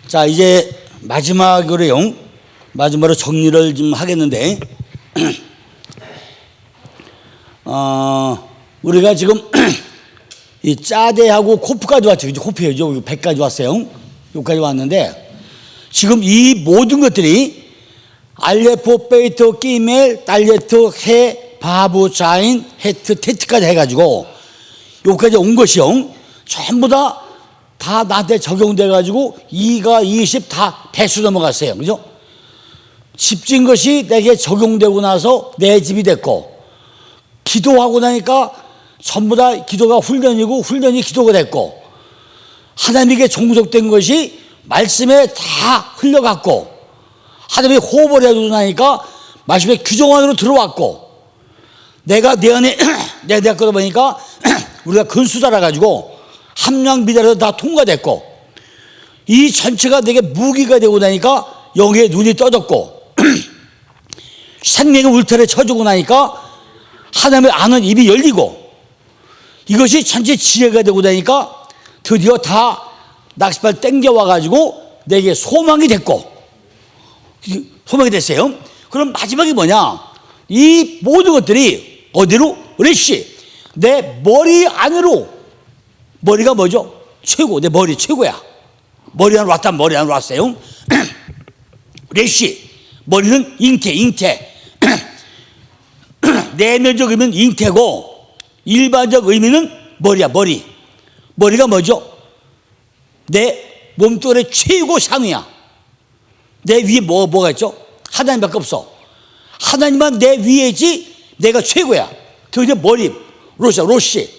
자, 이제 마지막으로요. 마지막으로 정리를 좀 하겠는데, 우리가 지금 이 짜대하고 코프까지 왔죠. 이제 코프예요. 100까지 왔어요. 여기까지 왔는데, 지금 이 모든 것들이 알레포, 베이트, 끼멜, 달레트, 해, 바브, 자인, 헤트, 테트까지 해가지고 여기까지 온 것이요. 전부 다 나한테 적용돼가지고 2가 20 다 배수 넘어갔어요. 그죠? 집 진 것이 내게 적용되고 나서 내 집이 됐고, 기도하고 나니까 전부 다 기도가 훈련이고 훈련이 기도가 됐고, 하나님께 종속된 것이 말씀에 다 흘러갔고, 하나님이 호흡을 해주고 나니까 말씀의 규정 안으로 들어왔고, 내가 내 안에 내 거다 보니까 우리가 근수 달아가지고 함량 미달에서 다 통과됐고, 이 전체가 내게 무기가 되고 나니까 영의 눈이 떠졌고, 생명의 울타리에 쳐주고 나니까 하나님의 아는 입이 열리고, 이것이 전체 지혜가 되고 나니까 드디어 다 낚싯발 땡겨와가지고 내게 소망이 됐고, 소망이 됐어요. 그럼 마지막이 뭐냐? 이 모든 것들이 어디로? 레시, 내 머리 안으로. 머리가 뭐죠? 최고. 내 머리 최고야. 머리 안으로 왔다. 머리 안으로 왔어요. 레시, 머리는 잉태. 내면적 의미는 잉태고, 일반적 의미는 머리야. 머리가 뭐죠? 내 몸뚱아리 최고 상위야. 내 위에 뭐가 있죠? 하나님밖에 없어. 하나님만 내 위에지 내가 최고야. 드디어 머리, 로시.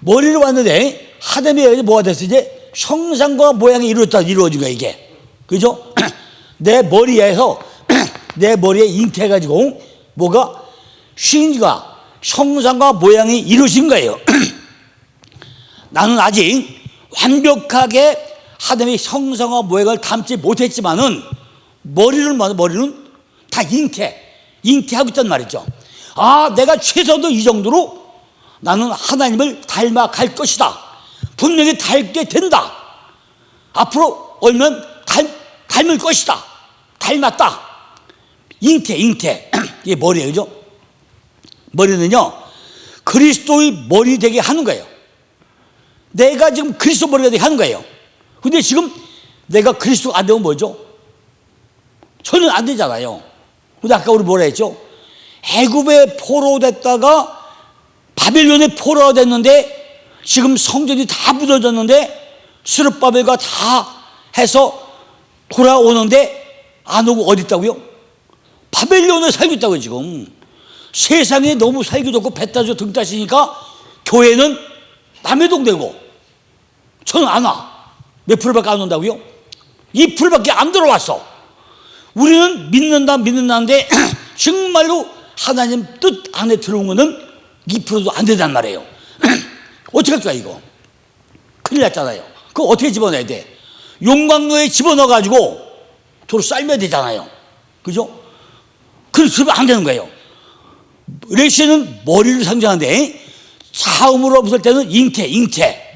머리로 왔는데 하나님이 뭐가 됐어? 이제 형상과 모양이 이루어진 거야, 이게. 그죠? 내 머리에서 내 머리에 잉태해가지고 뭐가 쉰가 형상과 모양이 이루어진 거예요. 나는 아직 완벽하게 하나님의 형상과 모양을 담지 못했지만은 머리는 다 잉태하고 있단 말이죠. 아, 내가 최소도 이 정도로 나는 하나님을 닮아갈 것이다. 분명히 닮게 된다. 앞으로 얼면 닮을 것이다. 닮았다. 잉태. 이게 머리예요. 그죠? 머리는요, 그리스도의 머리 되게 하는 거예요. 내가 지금 그리스도 머리가 되게 하는 거예요. 근데 지금 내가 그리스도가 안 되면 뭐죠? 저는 안 되잖아요. 근데 아까 우리 뭐라 했죠? 애굽의 포로 됐다가 바빌론의 포로가 됐는데, 지금 성전이 다 부서졌는데 스룹바벨과 다 해서 돌아오는데 안 오고 어디 있다고요? 바빌론에 살고 있다고요. 지금 세상에 너무 살기 좋고 배 따져 등 따시니까 교회는 남의 동 되고, 저는 안 와. 몇 프로밖에 안 온다고요? 2%밖에 안 들어왔어. 우리는 믿는다는데 정말로 하나님 뜻 안에 들어온 거는 2%도 안 된단 말이에요. 어떻게 할까 이거? 큰일 났잖아요. 그거 어떻게 집어넣어야 돼? 용광로에 집어넣어가지고 도로 삶아야 되잖아요. 그죠? 그래서 안 되는 거예요. 레시는 머리를 상징하는데, 차음으로 없을 때는 잉태.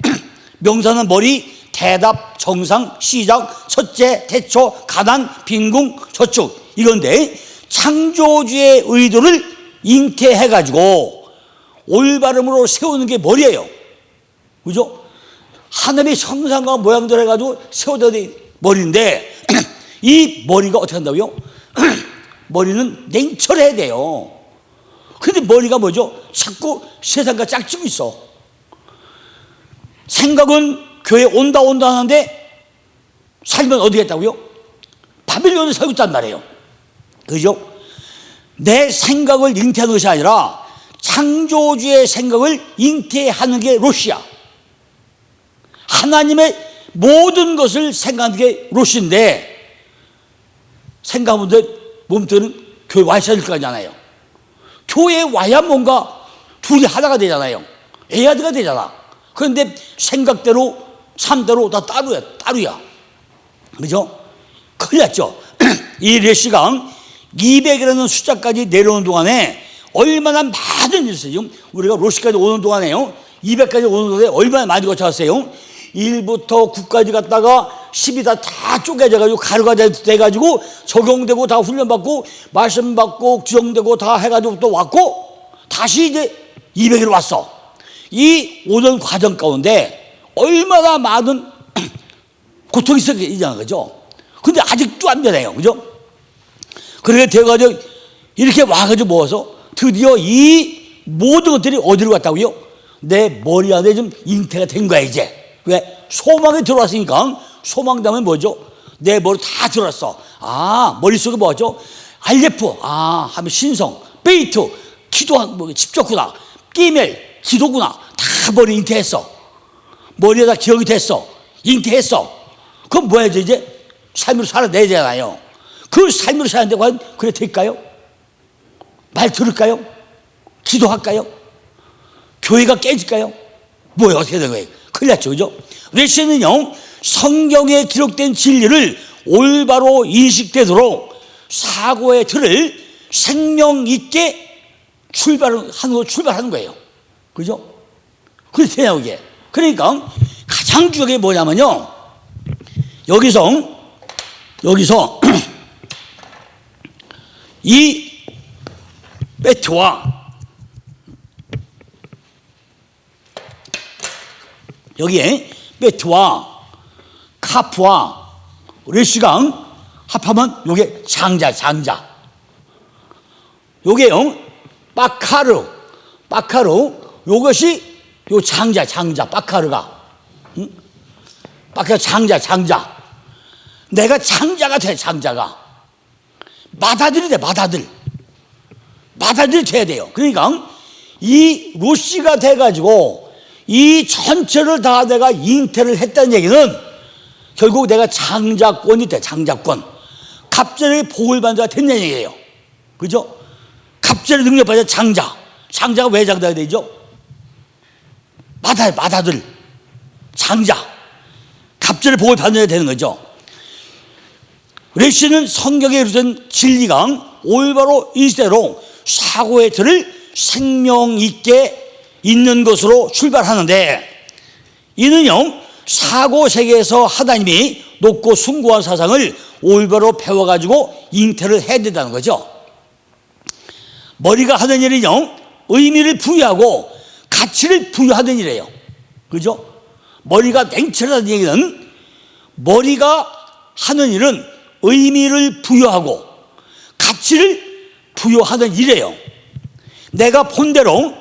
명사는 머리, 대답, 정상, 시작, 첫째, 태초, 가난, 빈궁, 저축, 이건데 창조주의 의도를 잉태해가지고 올바름으로 세우는 게 머리예요. 그죠? 하나님의 형상과 모양대로 해가지고 세워야 돼 머리인데, 이 머리가 어떻게 한다고요? 머리는 냉철해야 돼요. 근데 머리가 뭐죠? 자꾸 세상과 짝지고 있어. 생각은 교회 온다 하는데 살면 어디 갔다고요? 바빌론에 살고 있단 말이에요. 그죠? 내 생각을 잉태하는 것이 아니라 창조주의 생각을 잉태하는 게 로시야. 하나님의 모든 것을 생각하는 게 로시인데, 생각하는데 몸들은 교회 와야 될 거 아니잖아요. 교회에 와야 뭔가 둘이 하나가 되잖아요. 에야드가 되잖아. 그런데 생각대로 삶대로 다 따루야. 그죠? 큰일 났죠? 이 레시가 200이라는 숫자까지 내려오는 동안에 얼마나 많은 일이 있어요. 지금 우리가 로시까지 오는 동안에요, 200까지 오는 동안에 얼마나 많이 거쳐왔어요. 1부터 9까지 갔다가 10이 다 쪼개져가지고 가루가 돼가지고 적용되고 다 훈련받고 말씀 받고 지정되고 다 해가지고 또 왔고 다시 이제 200일로 왔어. 이 오는 과정 가운데 얼마나 많은 고통이 있었겠냐는 거죠. 근데 아직도 안 되네요. 그죠? 그렇게 돼가지고 이렇게 와가지고 모아서 드디어 이 모든 것들이 어디로 갔다고요? 내 머리 안에 좀 잉태가 된 거야, 이제. 왜? 소망이 들어왔으니까. 소망되면 뭐죠? 내 머리 다 들어왔어. 아, 머릿속에 뭐죠? 알레프, 아, 하면 신성, 베이트, 기도한, 집적구나. 끼멜, 기도구나. 다 머리 잉태했어. 머리에다 기억이 됐어. 잉태했어. 그럼 뭐야죠, 이제? 삶으로 살아내야 되잖아요. 그 삶으로 사는데 과연 그래 될까요? 말 들을까요? 기도할까요? 교회가 깨질까요? 뭐예요? 어떻게 된 거예요? 큰일 났죠, 그죠? 레시는요, 성경에 기록된 진리를 올바로 인식되도록 사고의 틀을 생명 있게 출발하는 거예요. 그죠? 그렇게 되냐고, 이게. 그러니까 가장 중요한 게 뭐냐면요, 여기서 이 베트와 여기에 베트와 카프와 레시강 합하면 요게 장자. 요게요 빠카르 요것이 요 장자 빠카르가 빠카르 장자. 내가 장자가 돼. 장자가 맏아들이 돼. 맏아들이 돼야 돼요. 그러니까 이 로시가 돼가지고 이 전체를 다 내가 잉태를 했다는 얘기는 결국 내가 장자권이 돼. 장자권. 갑절의 복을 받는 자가 됐냐는 얘기예요. 그죠? 갑절의 능력받은 장자가 왜 장자가 되죠? 맏아들 장자. 갑절의 복을 받는 자가 되는 거죠. 레시는 성경에 이루어진 진리가 올바로 이대로 사고의 틀을 생명 있게 있는 것으로 출발하는데, 이는요 사고 세계에서 하나님이 높고 숭고한 사상을 올바로 배워가지고 잉태를 해야 된다는 거죠. 머리가 하는 일은요 의미를 부여하고 가치를 부여하는 일이에요. 그죠? 머리가 냉철하다는 얘기는 머리가 하는 일은 의미를 부여하고 가치를 부여하는 일이에요. 내가 본대로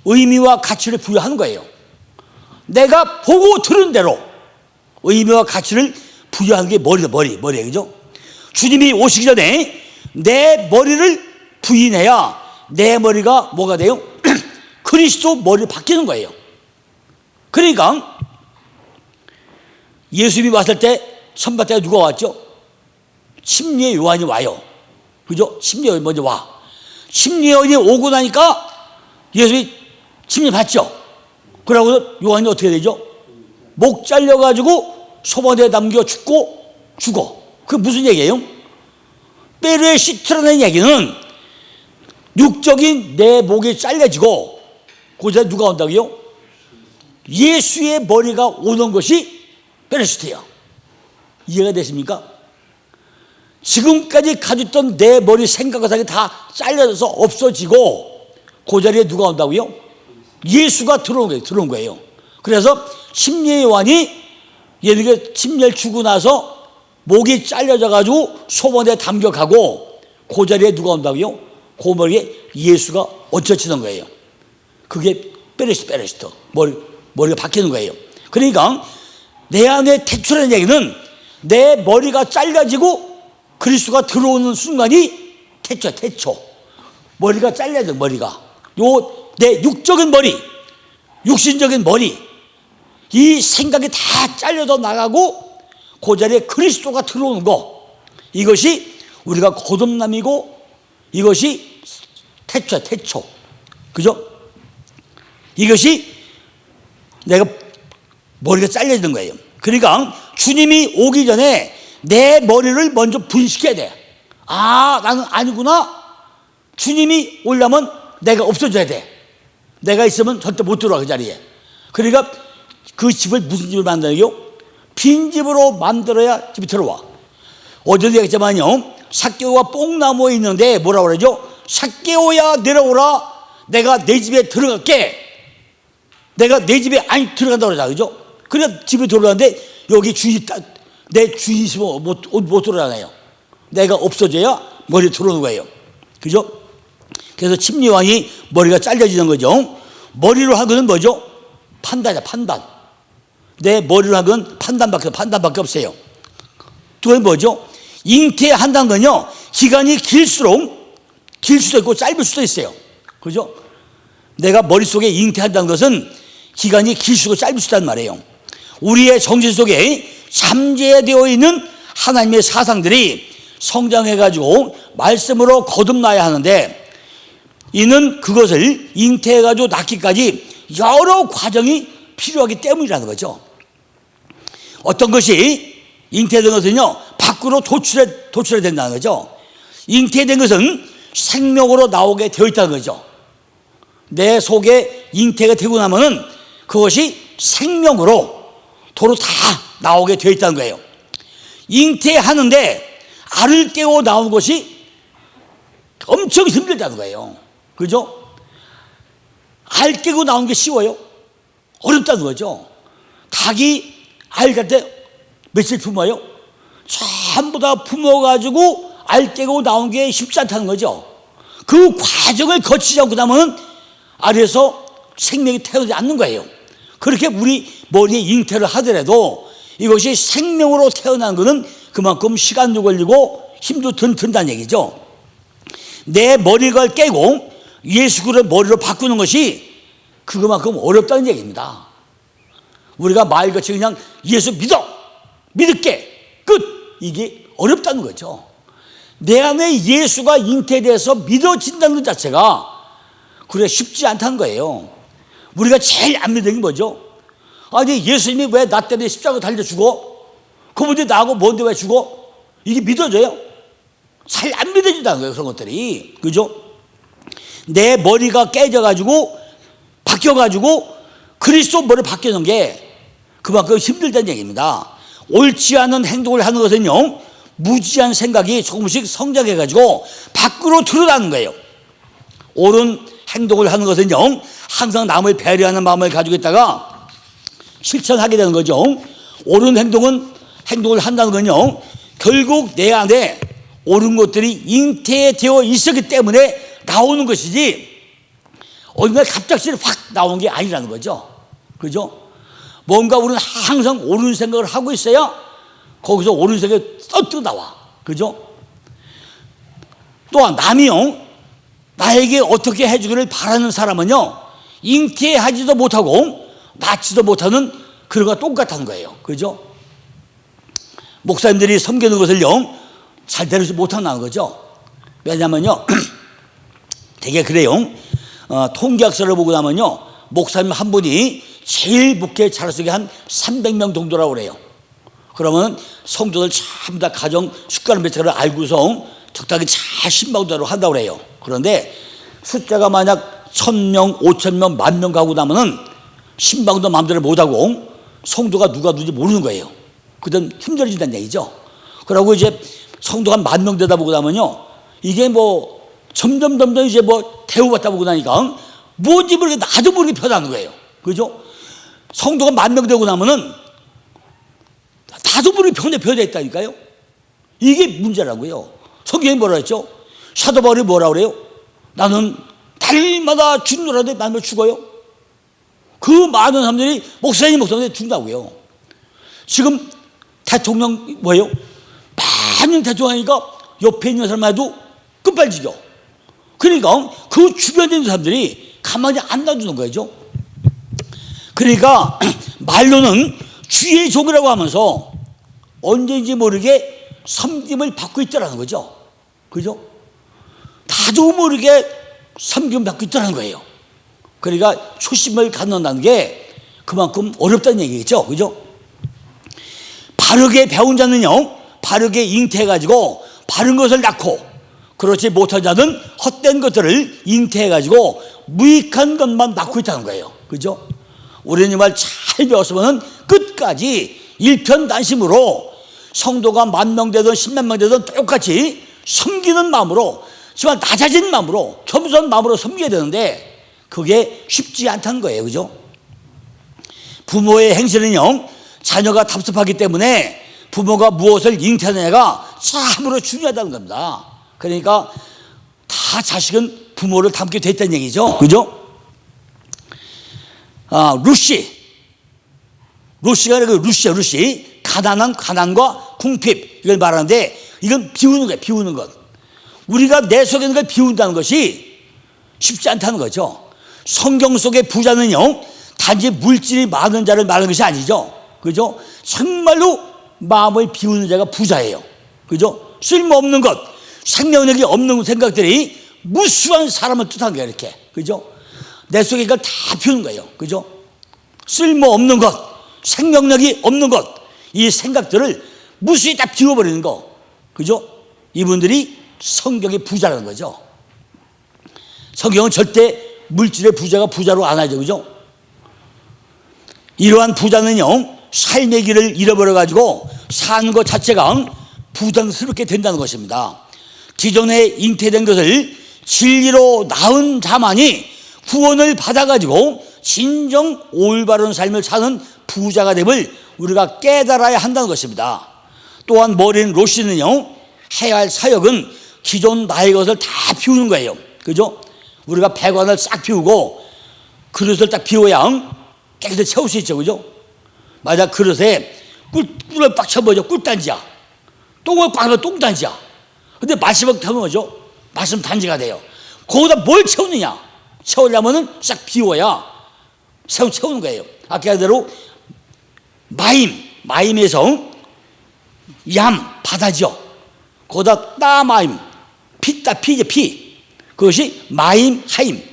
의미와 가치를 부여하는 거예요. 내가 보고 들은 대로 의미와 가치를 부여하는 게 머리예요. 그죠? 주님이 오시기 전에 내 머리를 부인해야 내 머리가 뭐가 돼요? 그리스도 머리를 바뀌는 거예요. 그러니까 예수님이 왔을 때 선발 때가 누가 왔죠? 침례 요한이 와요. 그죠? 침례 요한이 먼저 와. 침례 요한이 오고 나니까 예수님이 침례 받죠. 그러고 요한이 어떻게 되죠? 목 잘려가지고 소반에 남겨 죽어. 그게 무슨 얘기예요? 베레시트라는 얘기는 육적인 내 목이 잘려지고 거기서 누가 온다고요? 예수의 머리가 오는 것이 베레시트예요. 이해가 되십니까? 지금까지 가지고 있던 내 머리 생각과 사이 다 잘려져서 없어지고 그 자리에 누가 온다고요? 예수가 들어온 거예요. 그래서 침례 요한이 예수님께 침례를 주고 나서 목이 잘려져 가지고 소변에 담겨가고 그 자리에 누가 온다고요? 그 머리에 예수가 얹혀지는 거예요. 그게 베레시트 머리가 바뀌는 거예요. 그러니까 내 안에 태초라는 얘기는 내 머리가 잘려지고 그리스도가 들어오는 순간이 태초. 머리가 잘려져. 머리가 내 육적인 머리, 육신적인 머리, 이 생각이 다 잘려져 나가고 그 자리에 그리스도가 들어오는 거, 이것이 우리가 거듭남이고 이것이 태초. 그죠? 이것이 내가 머리가 잘려지는 거예요. 그러니까 주님이 오기 전에 내 머리를 먼저 분식해야 돼. 아, 나는 아니구나. 주님이 오려면 내가 없어져야 돼. 내가 있으면 절대 못 들어와, 그 자리에. 그러니까 그 집을 무슨 집을 만들어요? 빈집으로 만들어야 집이 들어와. 어제도 얘기했지만요, 삭개오가 뽕나무에 있는데 뭐라고 그러죠? 삭개오야 내려오라, 내가 내 집에 들어갈게. 내가 내 집에 안 들어간다고 그러잖아, 그죠? 그래 집에 들어가는데 여기 주인, 내 주인 있으면 못 들어가나요? 내가 없어져야 머리에 들어오는 거예요, 그죠? 그래서 침례왕이 머리가 잘려지는 거죠. 머리로 한 것은 뭐죠? 판단이야, 판단. 내 머리로 한 건 판단밖에 없어요. 두 번째 뭐죠? 잉태한다는 건요, 기간이 길수록 길 수도 있고 짧을 수도 있어요, 그죠? 내가 머릿속에 잉태한다는 것은 기간이 길수록 짧을 수 있다는 말이에요. 우리의 정신 속에 잠재되어 있는 하나님의 사상들이 성장해가지고 말씀으로 거듭나야 하는데, 이는 그것을 잉태해가지고 낳기까지 여러 과정이 필요하기 때문이라는 거죠. 어떤 것이 잉태된 것은요, 밖으로 도출해야 된다는 거죠. 잉태된 것은 생명으로 나오게 되어 있다는 거죠. 내 속에 잉태가 되고 나면은 그것이 생명으로 도로 다 나오게 되어 있다는 거예요. 잉태하는데 알을 깨고 나오는 것이 엄청 힘들다는 거예요, 그죠? 알 깨고 나오는 게 쉬워요? 어렵다는 거죠. 닭이 알 갈 때 며칠 품어요? 전부 다 품어가지고 알 깨고 나온 게 쉽지 않다는 거죠. 그 과정을 거치지 않고 나면 알에서 생명이 태어나지 않는 거예요. 그렇게 우리 머리에 잉태를 하더라도 이것이 생명으로 태어난 것은 그만큼 시간도 걸리고 힘도 든다는 얘기죠. 내 머리가 깨고 예수 그리스도의 머리로 바꾸는 것이 그만큼 어렵다는 얘기입니다. 우리가 말같이 그냥 예수 믿을게 끝, 이게 어렵다는 거죠. 내 안에 예수가 잉태돼서 믿어진다는 것 자체가 그래 쉽지 않다는 거예요. 우리가 제일 안 믿는 게 뭐죠? 아니 예수님이 왜 나 때문에 십자가 달려 죽어? 그분이 나하고 뭔데 왜 죽어? 이게 믿어져요? 잘 안 믿어진다는 거예요, 그런 것들이, 그죠? 내 머리가 깨져가지고 바뀌어가지고 그리스도 머리 바뀌는 게 그만큼 힘들다는 얘기입니다. 옳지 않은 행동을 하는 것은요, 무지한 생각이 조금씩 성장해가지고 밖으로 드러나는 거예요. 옳은 행동을 하는 것은요, 항상 남을 배려하는 마음을 가지고 있다가 실천하게 되는 거죠. 옳은 행동을 한다는 건요, 결국 내 안에 옳은 것들이 잉태되어 있었기 때문에 나오는 것이지 어느 날 갑작스레 확 나온 게 아니라는 거죠, 그죠? 뭔가 우리는 항상 옳은 생각을 하고 있어야 거기서 옳은 생각이 썩 나와, 그죠? 또한 남이요, 나에게 어떻게 해주기를 바라는 사람은요, 잉태하지도 못하고 낳지도 못하는 그런 거와 똑같은 거예요, 그죠? 목사님들이 섬기는 것을요, 잘 다루지 못한다는 거죠. 왜냐면요, 되게 그래요. 통계학서를 보고 나면요, 목사님 한 분이 제일 목회 자료속에 한 300명 정도라고 그래요. 그러면 성도들 전부 다 가정 숟가락 몇 개를 알고서 적당히 잘 신방대로 한다고 그래요. 그런데 숫자가 만약 1000명, 5000명, 10,000명 가고 나면은 신방도 마음대로 못하고 성도가 누가 누군지 모르는 거예요. 그다음 힘들어진다는 얘기죠. 그러고 이제 성도가 10,000명 되다 보고 나면요, 이게 뭐 점점 이제 뭐 대우받다 보고 나니까 뭔지 모르게 나도 모르게 변하는 거예요, 그죠? 성도가 10,000명 되고 나면은 나도 모르게 변해 있다니까요. 이게 문제라고요. 성경이 뭐라 했죠? 사도 바울이 뭐라 그래요? 나는 달마다 죽노라도 나면 죽어요. 그 많은 사람들이 목사님들이 죽는다고요. 지금 대통령 뭐예요? 많은 대통령이니까 옆에 있는 사람마도 끝발지겨. 그러니까 그 주변에 있는 사람들이 가만히 안 놔두는 거죠. 그러니까 말로는 주의 종이라고 하면서 언제인지 모르게 섬김을 받고 있다는 거죠, 그죠? 나도 모르게 섬김을 받고 있다는 거예요. 그러니까 초심을 갖는다는 게 그만큼 어렵다는 얘기겠죠, 그죠? 바르게 배운 자는요, 바르게 잉태해가지고 바른 것을 낳고, 그렇지 못한 자는 헛된 것들을 잉태해가지고 무익한 것만 낳고 있다는 거예요, 그죠? 우리는 이 말 잘 배웠으면 끝까지 일편단심으로 성도가 10,000명 되든 10만 명 되든 똑같이 섬기는 마음으로, 정말 낮아진 마음으로, 겸손한 마음으로 섬겨야 되는데 그게 쉽지 않다는 거예요. 그죠? 부모의 행실은요, 자녀가 답답하기 때문에 부모가 무엇을 잉태하느냐가 참으로 중요하다는 겁니다. 그러니까 다 자식은 부모를 닮게 됐다는 얘기죠. 그죠? 루시가 루시. 가난과 궁핍, 이걸 말하는데 이건 비우는 거예요. 비우는 것. 우리가 내 속에 있는 걸 비운다는 것이 쉽지 않다는 거죠. 성경 속의 부자는요, 단지 물질이 많은 자를 말하는 것이 아니죠. 그죠? 정말로 마음을 비우는 자가 부자예요. 그죠? 쓸모없는 것, 생명력이 없는 생각들이 무수한 사람을 뜻한 거예요. 이렇게. 그죠? 내 속에 이걸 다 비우는 거예요. 그죠? 쓸모없는 것, 생명력이 없는 것, 이 생각들을 무수히 다 비워버리는 거. 그죠? 이분들이 성경의 부자라는 거죠. 성경은 절대 물질의 부자가 부자로 안 하죠. 그죠? 이러한 부자는요, 삶의 길을 잃어버려가지고 사는 것 자체가 부담스럽게 된다는 것입니다. 기존에 잉태된 것을 진리로 낳은 자만이 구원을 받아가지고 진정 올바른 삶을 사는 부자가 됨을 우리가 깨달아야 한다는 것입니다. 또한 머리는 로시는요, 해야 할 사역은 기존 나의 것을 다 비우는 거예요. 그죠? 우리가 배관을 싹 비우고 그릇을 딱 비워야 깨끗이 채울 수 있죠. 그죠? 만약 그릇에 꿀을 빡 쳐버려. 꿀단지야. 똥을 빡 하면 똥단지야. 근데 말씀을 하면 뭐죠? 말씀 단지가 돼요. 거기다 뭘 채우느냐? 채우려면은 싹 비워야 채우는 거예요. 아까 대로 마임에서 바다죠. 거기다 따마임, 피죠, 피. 그것이 마임, 하임.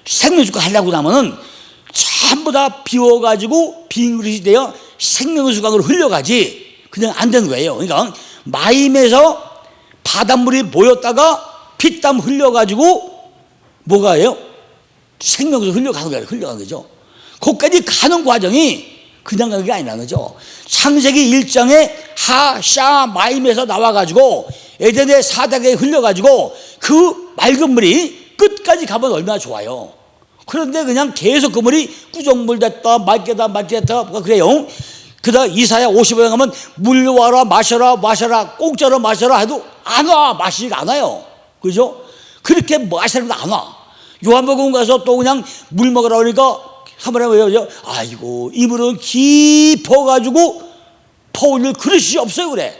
생명수가 하려고 나면은 전부 다 비워가지고 빈 그릇이 되어 생명수강으로 흘려가지 그냥 안 되는 거예요. 그러니까 마임에서 바닷물이 모였다가 피땀 흘려가지고 뭐가요? 생명수 흘러가는 거예요. 흘러가는 거죠. 거기까지 가는 과정이 그냥 가는 게 아니라는 거죠. 창세기 1장에 마임에서 나와가지고 에덴의 사닥에 흘려가지고 그 맑은 물이 끝까지 가면 얼마나 좋아요. 그런데 그냥 계속 그 물이 꾸정물 됐다 맑게다 그래요. 그러다 이사야 55장 가면 물려와라 마셔라 공짜로 마셔라 해도 안 와. 마시지가 않아요. 그죠? 그렇게 마시려면 안 와. 요한복음 가서 또 그냥 물 먹으라 그러니까 한번 해보죠. 아이고 이 물은 깊어가지고 퍼올릴 그릇이 없어요. 그래.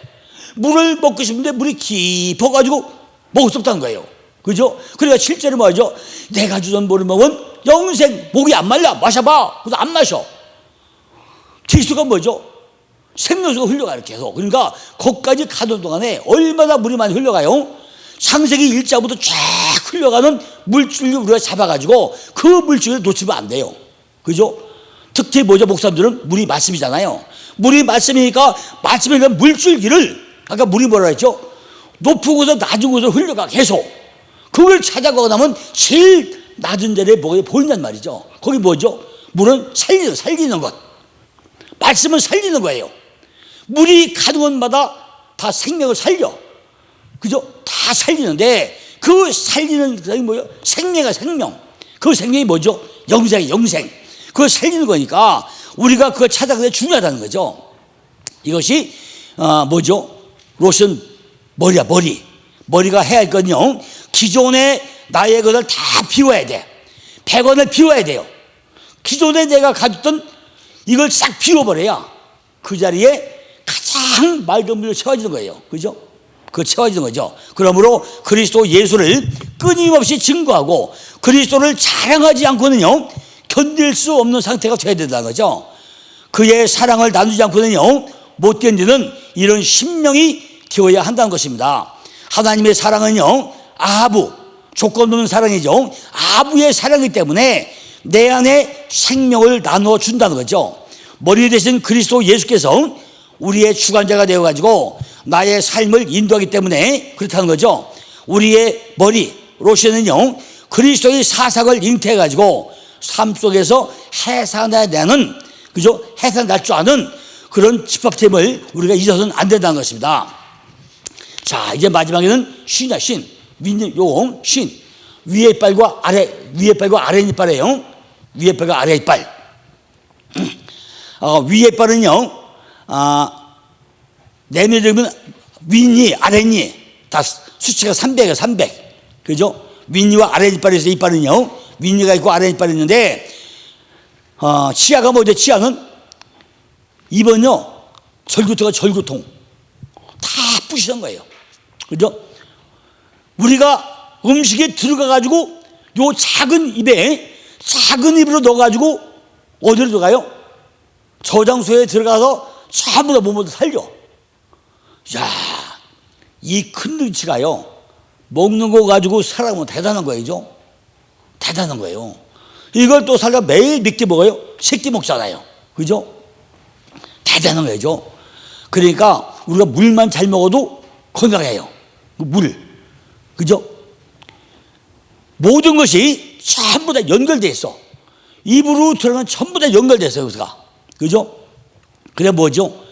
물을 먹고 싶은데 물이 깊어가지고 먹을 수 없다는 거예요. 그죠? 그러니까 실제로 뭐죠? 내가 주던 물을 먹은 영생, 목이 안 말라. 마셔봐. 그래서 안 마셔. 질수가 뭐죠? 생명수가 흘러가요. 계속. 그러니까 거기까지 가던 동안에 얼마나 물이 많이 흘러가요? 창세기 1장부터 쫙 흘러가는 물줄을 우리가 잡아가지고 그 물줄을 놓치면 안 돼요. 그죠? 특히 뭐죠? 목사님들은 물이 말씀이잖아요. 물이 말씀이니까 말씀이니까 물줄기를 아까 물이 뭐라 했죠? 높은 곳에서 낮은 곳으로 흘러가 계속. 그걸 찾아가고 나면 제일 낮은 자리에 뭐가 보인단 말이죠. 거기 뭐죠? 물은 살리는 것. 말씀은 살리는 거예요. 물이 가는 곳마다 다 생명을 살려. 그죠? 다 살리는데 그 살리는 것이 뭐예요? 생명. 그 생명이 뭐죠? 영생. 그걸 살리는 거니까 우리가 그걸 찾아가는 게 중요하다는 거죠. 이것이 뭐죠? 로션 머리가 해야 할 건요, 기존의 나의 것을 다 비워야 돼. 백원을 비워야 돼요. 기존에 내가 가졌던 이걸 싹 비워버려야 그 자리에 가장 맑은 물로 채워지는 거예요. 그죠? 그 채워지는 거죠. 그러므로 그리스도 예수를 끊임없이 증거하고 그리스도를 자랑하지 않고는요, 견딜 수 없는 상태가 되어야 된다는 거죠. 그의 사랑을 나누지 않고는요, 못 견디는 이런 심령이 되어야 한다는 것입니다. 하나님의 사랑은요, 조건 없는 사랑이죠. 아부의 사랑이기 때문에 내 안에 생명을 나누어 준다는 거죠. 머리 대신 그리스도 예수께서 우리의 주관자가 되어가지고 나의 삶을 인도하기 때문에 그렇다는 거죠. 우리의 머리 로션은요, 그리스도의 사상을 잉태해가지고 삶 속에서 해산해야 되는 그죠? 해산 날 줄 아는 그런 집합됨을 우리가 잊어서는 안 된다는 것입니다. 자, 이제 마지막에는 신이야, 신. 요 신. 위에 이빨과 아래 이빨이에요. 위에 이빨과 아래 이빨. 위에 이빨은요, 내밀으면 윗니, 아랫니, 다 수치가 300이에요, 300. 그죠? 윗니와 아래 이빨에서 이빨은요, 윗니가 있고 아래 이빨이 있는데, 치아가 뭐죠? 치아는 입은요, 절구통가 절구통. 다 부시는 거예요. 그죠? 우리가 음식에 들어가가지고 요 작은 입으로 넣어가지고 어디로 들어가요? 저장소에 들어가서 전부 다 몸을 살려. 야, 이 큰 능치가요, 먹는 거 가지고 살아가면 대단한 거죠. 대단한 거예요. 이걸 또 살려 매일 몇 개 먹어요? 3끼 먹잖아요. 그죠? 대단한 거죠. 그러니까 우리가 물만 잘 먹어도 건강해요. 물. 그죠? 모든 것이 전부 다 연결되어 있어. 입으로 들어가면 전부 다 연결되어 있어요. 그죠? 그래 뭐죠?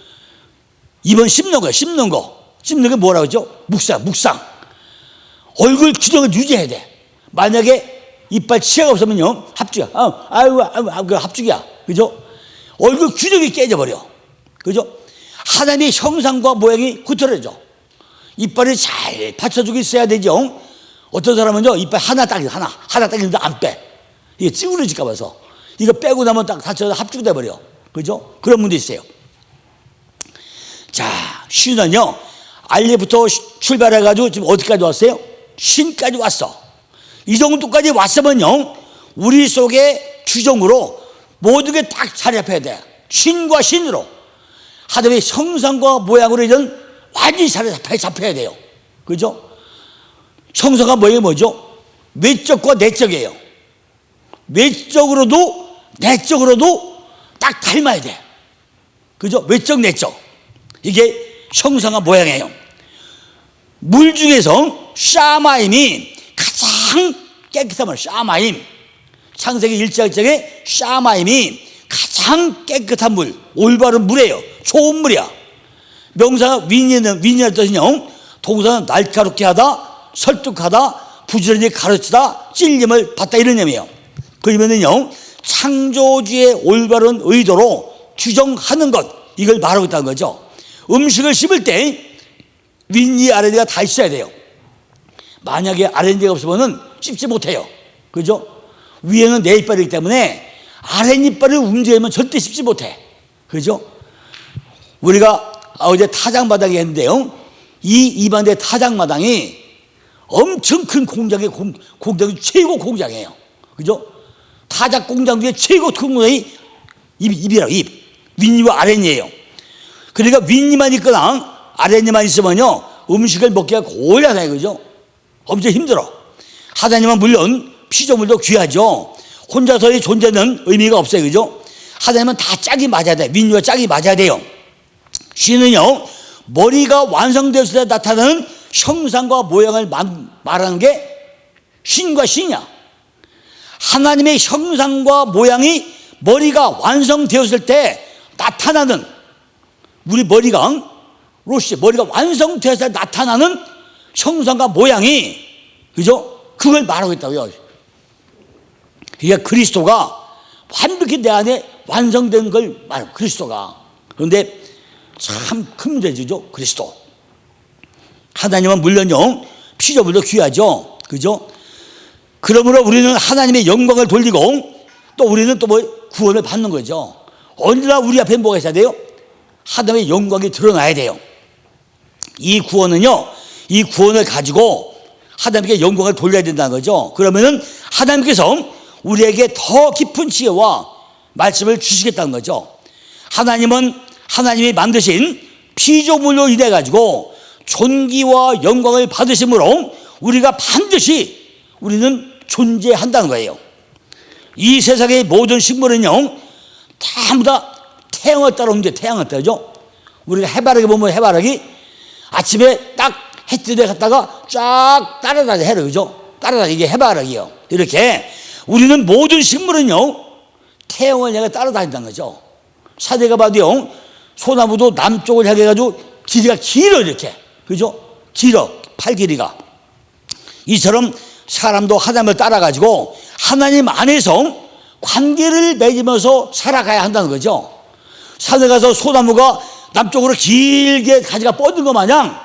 입은 씹는 거예요. 씹는 거. 씹는 게 뭐라고 하죠? 묵상. 얼굴 균형을 유지해야 돼. 만약에 이빨 치아가 없으면요, 합죽이야. 그 합죽이야. 그죠? 얼굴 균형이 깨져버려. 그죠? 하나님의 형상과 모양이 흐트러져. 이빨이 잘 받쳐주고 있어야 되죠. 어떤 사람은요, 이빨 하나 딱 있는데 안 빼. 이게 찌그러질까 봐서. 이거 빼고 나면 딱 다쳐서 합죽이 돼버려. 그죠? 그런 분도 있어요. 자, 신은요, 알리부터 출발해가지고 지금 어디까지 왔어요? 신까지 왔어. 이 정도까지 왔으면요, 우리 속에 주정으로 모든 게 딱 자리 잡혀야 돼. 신과 신으로. 하나님의 형상과 모양으로 이런 완전히 자리 잡혀야 돼요. 그죠? 형상과 모양이 뭐죠? 외적과 내적이에요. 외적으로도 내적으로도 딱 닮아야 돼. 그죠? 외적, 내적. 이게 형상과 모양이에요. 물 중에서 샤마임이 가장 깨끗한 물, 샤마임. 창세기 1장에 샤마임이 가장 깨끗한 물, 올바른 물이에요. 좋은 물이야. 명사가 윈이라는 뜻은요, 동사는 날카롭게 하다, 설득하다, 부지런히 가르치다, 찔림을 받다, 이런 의미예요. 그러면은요, 창조주의 올바른 의도로 규정하는 것, 이걸 말하고 있다는 거죠. 음식을 씹을 때 윗니 아랫니가 다 있어야 돼요. 만약에 아랫니가 없으면은 씹지 못해요. 그죠? 위에는 내 이빨이기 때문에 아랫니빨을 움직이면 절대 씹지 못해. 그죠? 우리가 어제 타작마당에 했는데요, 이 이반대 타작마당이 엄청 큰 공장이 최고 공장이에요. 그죠? 타작 공장 중에 최고 큰 공장이 입이라고, 입. 윗니와 아랫니예요. 그러니까 윗니만 있거나 아랫니만 있으면요, 음식을 먹기가 곤란해요. 그죠? 엄청 힘들어. 하나님은 물론 피조물도 귀하죠. 혼자서의 존재는 의미가 없어요. 그죠? 하나님은 다 짝이 맞아야 돼. 윗니와 짝이 맞아야 돼요. 신은요, 머리가 완성되었을 때 나타나는 형상과 모양을 말하는 게 신과 신이야. 하나님의 형상과 모양이 머리가 완성되었을 때 나타나는, 우리 머리가 완성되었을 때 나타나는 형상과 모양이, 그죠? 그걸 말하고 있다고요. 그러니까 그리스도가 완벽히 내 안에 완성된 걸 말하고, 그리스도가. 그런데 참 큰 문제죠, 그리스도. 하나님은 물론요, 피조물도 귀하죠. 그죠? 그러므로 우리는 하나님의 영광을 돌리고, 또 우리는 또 구원을 받는 거죠. 언제나 우리 앞에 뭐가 있어야 돼요? 하나님의 영광이 드러나야 돼요. 이 구원을 가지고 하나님께 영광을 돌려야 된다는 거죠. 그러면은 하나님께서 우리에게 더 깊은 지혜와 말씀을 주시겠다는 거죠. 하나님은 하나님이 만드신 피조물로 인해 가지고 존귀와 영광을 받으심으로 우리가 반드시 우리는 존재한다는 거예요. 이 세상의 모든 식물은요, 전부 다 태양을 따라 움직여요. 태양을 따라죠. 우리가 해바라기 보면 해바라기 아침에 딱 햇빛에 갔다가 쫙 따라다녀, 해를. 그죠? 따라다녀. 이게 해바라기예요. 이렇게 우리는 모든 식물은요, 태양을 향해 따라다닌다는 거죠. 사대가 봐도요, 소나무도 남쪽을 향해 가지고 길이가 길어, 이렇게. 그죠? 길어, 팔 길이가. 이처럼 사람도 하나님을 따라 가지고 하나님 안에서 관계를 맺으면서 살아가야 한다는 거죠. 산에 가서 소나무가 남쪽으로 길게 가지가 뻗은 것 마냥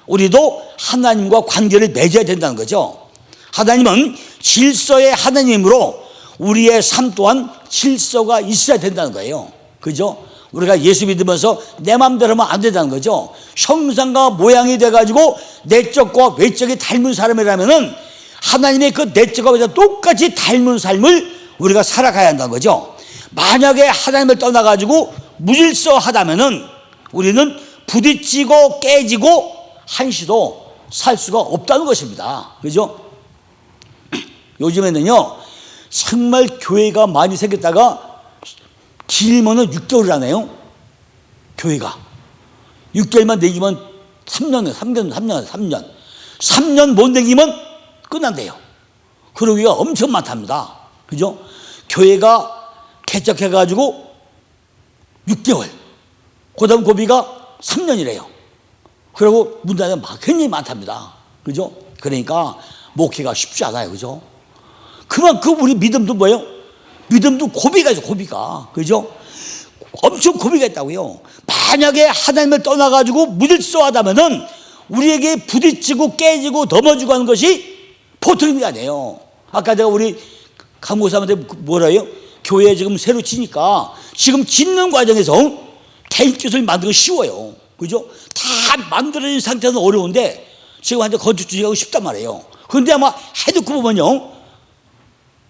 우리도 하나님과 관계를 맺어야 된다는 거죠. 하나님은 질서의 하나님이므로 우리의 삶 또한 질서가 있어야 된다는 거예요. 그죠? 우리가 예수 믿으면서 내 마음대로 하면 안 된다는 거죠. 형상과 모양이 돼가지고 내적과 외적이 닮은 사람이라면은 하나님의 그 내적과 외적 똑같이 닮은 삶을 우리가 살아가야 한다는 거죠. 만약에 하나님을 떠나가지고 무질서하다면은 우리는 부딪히고 깨지고 한시도 살 수가 없다는 것입니다. 그죠? 요즘에는요, 정말 교회가 많이 생겼다가 길면은 6개월 하네요. 교회가 6개월만 내기면 3년 못 내기면 끝난대요. 그러기가 엄청 많답니다. 그죠? 교회가 개척해가지고 6개월, 그 다음 고비가 3년이래요. 그리고 문 닫으면 굉장히 많답니다. 그죠? 그러니까 목회가 쉽지 않아요. 그죠? 그만큼 우리 믿음도 뭐예요? 믿음도 고비가 있어, 고비가. 그죠? 엄청 고비가 있다고요. 만약에 하나님을 떠나가지고 무질서하다면은 우리에게 부딪히고 깨지고 넘어지고 하는 것이 보통 일이 아니에요. 아까 제가 우리 강목사한테 뭐라 해요? 교회 지금 새로 치니까 지금 짓는 과정에서 대기기술 만들기 쉬워요. 그죠? 다 만들어진 상태는 어려운데 지금 완전 건축주의가 쉽단 말이에요. 그런데 아마 해놓고 보면요,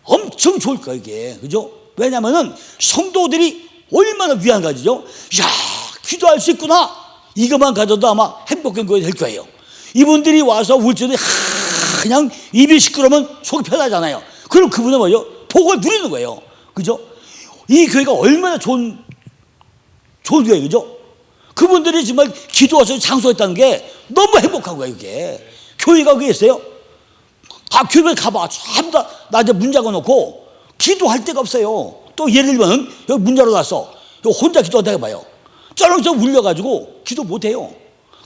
엄청 좋을 거예요, 이게. 그죠? 왜냐면은 성도들이 얼마나 위안 가지죠? 야, 기도할 수 있구나. 이것만 가져도 아마 행복한 거에 될 거예요. 이분들이 와서 울적에 그냥 입이 시끄러우면 속이 편하잖아요. 그럼 그분은 뭐죠? 복을 누리는 거예요. 그죠? 이 교회가 얼마나 좋은 교회, 그죠? 그분들이 정말 기도와서 장소했다는 게 너무 행복한 거예요, 이게. 교회가 그게 있어요? 아, 교회 가봐. 전부 다 낮에 문 잠궈놓고 기도할 데가 없어요. 또 예를 들면 여기 문 열어놨어. 여기 혼자 기도한다 해봐요. 쩌렁쩌렁 울려가지고 기도 못해요.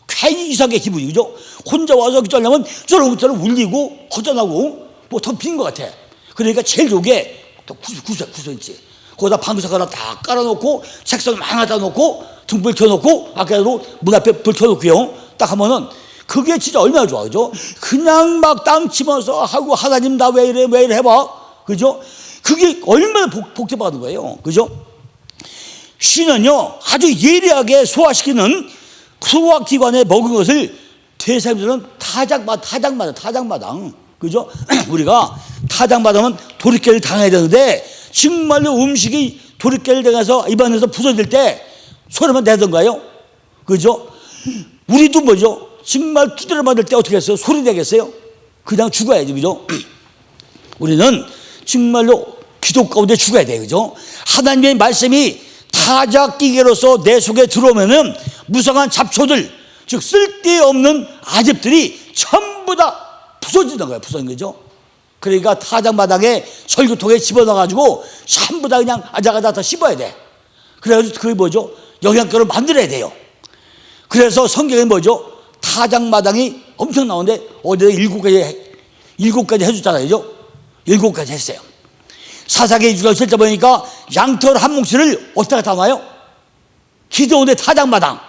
괜히 이상하게 기분이, 그죠? 혼자 와서 기도하려면 쩌렁쩌렁 울리고 허전하고 뭐 더 빈 것 같아. 그러니까 제일 좋은 게 또 구석있지. 거기다 방석 하나 다 깔아놓고 책상 많아다 놓고 등불 켜놓고 아까도 문 앞에 불 켜놓고요. 딱 하면은 그게 진짜 얼마나 좋아, 그죠? 그냥 막 땅 치면서 하고 하나님 나 왜 이래 해봐, 그죠? 그게 얼마나 복잡하는 거예요, 그죠? 쉬는요 아주 예리하게 소화시키는 소화기관에 먹은 것을 대사님들은 타작마당, 그죠? 우리가 타작마당은 도리깨를 당해야 되는데 정말로 음식이 도리깨를 당해서 입안에서 부서질 때 소리만 내던가요? 그죠? 우리도 뭐죠? 정말 두드려 맞을 때 어떻게 했어요? 소리 내겠어요? 그냥 죽어야지, 그죠? 우리는 정말로 기도 가운데 죽어야 돼요, 그죠? 하나님의 말씀이 타작기계로서 내 속에 들어오면은 무성한 잡초들, 즉 쓸데없는 아집들이 전부 다 부서지는 거예요, 부서진 거죠? 그러니까 타작마당에 설교통에 집어넣어가지고 전부 다 그냥 아작아작 다 씹어야 돼. 그래가지고 그게 뭐죠? 영양가를 만들어야 돼요. 그래서 성경에 뭐죠? 타작마당이 엄청 나오는데 어디에 7가지 해줬잖아요, 그죠? 7가지 했어요. 사사기 6장 7절 보니까 양털 한 뭉치를 어디다가 담아요? 기도원의 타작마당.